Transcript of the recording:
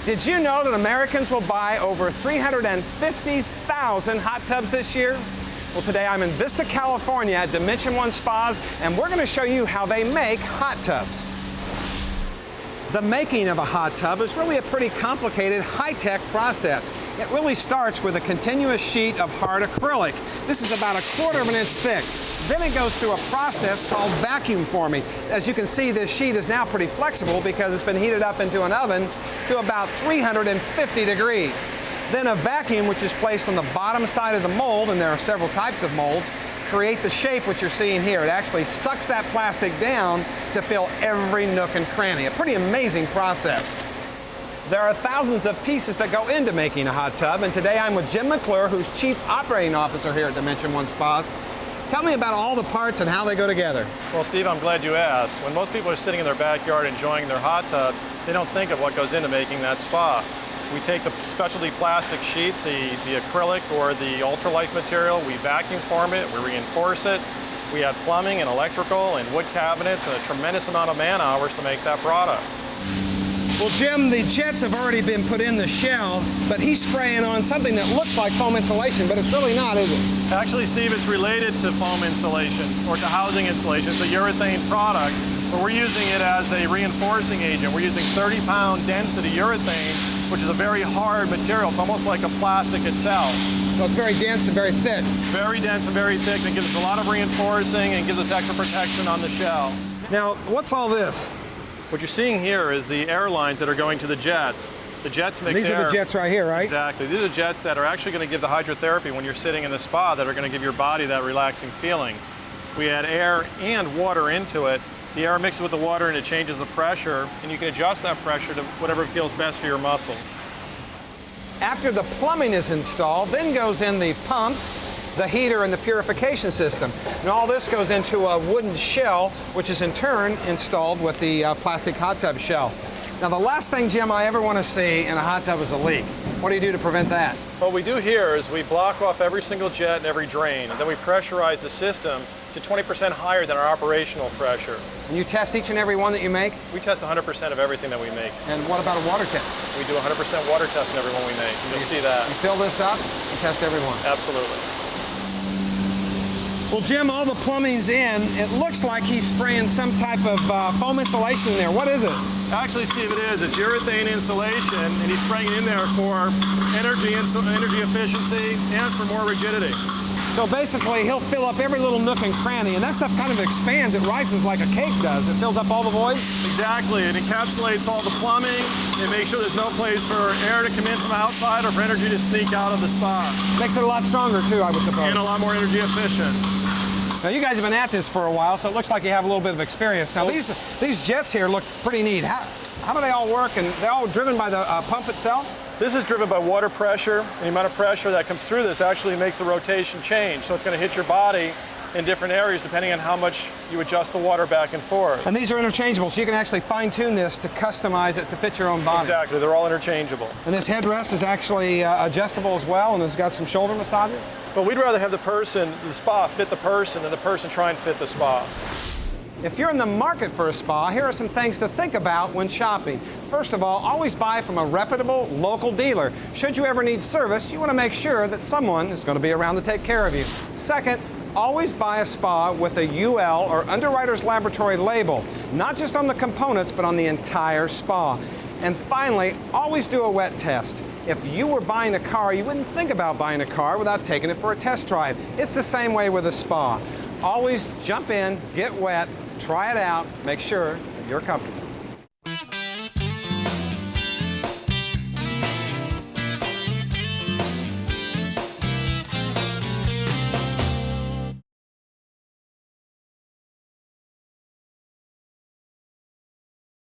Did you know that Americans will buy over 350,000 hot tubs this year? Well, today I'm in Vista, California at Dimension One Spas, and we're going to show you how they make hot tubs. The making of a hot tub is really a pretty complicated, high-tech process. It really starts with a continuous sheet of hard acrylic. This is about 1/4 of an inch thick. Then it goes through a process called vacuum forming. As you can see, this sheet is now pretty flexible because it's been heated up into an oven to about 350 degrees. Then a vacuum, which is placed on the bottom side of the mold, and there are several types of molds, create the shape which you're seeing here. It actually sucks that plastic down to fill every nook and cranny. A pretty amazing process. There are thousands of pieces that go into making a hot tub, and today I'm with Jim McClure, who's Chief Operating Officer here at Dimension One Spas. Tell me about all the parts and how they go together. Well, Steve, I'm glad you asked. When most people are sitting in their backyard enjoying their hot tub, they don't think of what goes into making that spa. We take the specialty plastic sheet, the acrylic or the ultralight material, we vacuum form it, we reinforce it. We add plumbing and electrical and wood cabinets and a tremendous amount of man hours to make that product. Well, Jim, the jets have already been put in the shell, but he's spraying on something that looks like foam insulation, but it's really not, is it? Actually, Steve, it's related to foam insulation or to housing insulation. It's a urethane product, but we're using it as a reinforcing agent. We're using 30-pound density urethane, which is a very hard material. It's almost like a plastic itself. So it's very dense and very thick. Very dense and very thick, and it gives us a lot of reinforcing and gives us extra protection on the shell. Now, what's all this? What you're seeing here is the air lines that are going to the jets. The jets mix air. These are the jets right here, right? Exactly. These are jets that are actually going to give the hydrotherapy when you're sitting in the spa, that are going to give your body that relaxing feeling. We add air and water into it. The air mixes with the water and it changes the pressure, and you can adjust that pressure to whatever feels best for your muscles. After the plumbing is installed, then goes in the pumps, the heater, and the purification system. And all this goes into a wooden shell, which is in turn installed with the plastic hot tub shell. Now, the last thing, Jim, I ever want to see in a hot tub is a leak. What do you do to prevent that? What we do here is we block off every single jet and every drain, and then we pressurize the system to 20% higher than our operational pressure. And you test each and every one that you make? We test 100% of everything that we make. And what about a water test? We do 100% water test on every one we make. You'll see that. You fill this up and test every one? Absolutely. Well, Jim, all the plumbing's in. It looks like he's spraying some type of foam insulation in there. What is it? Actually, Steve, it is. It's urethane insulation, and he's spraying it in there for energy efficiency and for more rigidity. So basically, he'll fill up every little nook and cranny, and that stuff kind of expands. It rises like a cake does. It fills up all the voids? Exactly. It encapsulates all the plumbing. It makes sure there's no place for air to come in from outside or for energy to sneak out of the spa. Makes it a lot stronger, too, I would suppose. And a lot more energy efficient. Now, you guys have been at this for a while, so it looks like you have a little bit of experience. Now, these jets here look pretty neat. How do they all work? And they're all driven by the pump itself? This is driven by water pressure. And the amount of pressure that comes through this actually makes the rotation change. So it's going to hit your body in different areas depending on how much you adjust the water back and forth. And these are interchangeable, so you can actually fine-tune this to customize it to fit your own body. Exactly. They're all interchangeable. And this headrest is actually adjustable as well, and it's got some shoulder massager? But we'd rather have the spa fit the person than the person try and fit the spa. If you're in the market for a spa, here are some things to think about when shopping. First of all, always buy from a reputable local dealer. Should you ever need service, you want to make sure that someone is going to be around to take care of you. Second, always buy a spa with a UL or Underwriter's Laboratory label, not just on the components, but on the entire spa. And finally, always do a wet test. If you were buying a car, you wouldn't think about buying a car without taking it for a test drive. It's the same way with a spa. Always jump in, get wet, try it out, make sure that you're comfortable.